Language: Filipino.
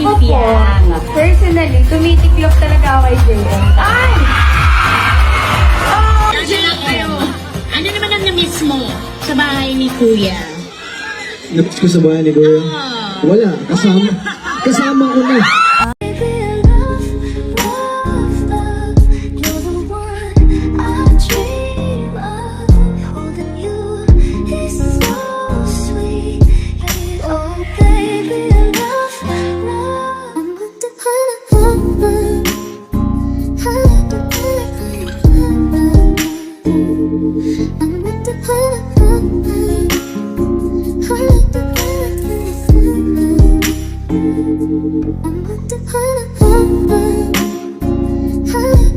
Ako po, Piang. personally, tumitiklop talaga ako kay JM. Ay! JM, ano naman ang na-miss mo sa bahay ni Kuya? Nabis ko sa bahay ni Kuya. Wala, kasama ko na. I'm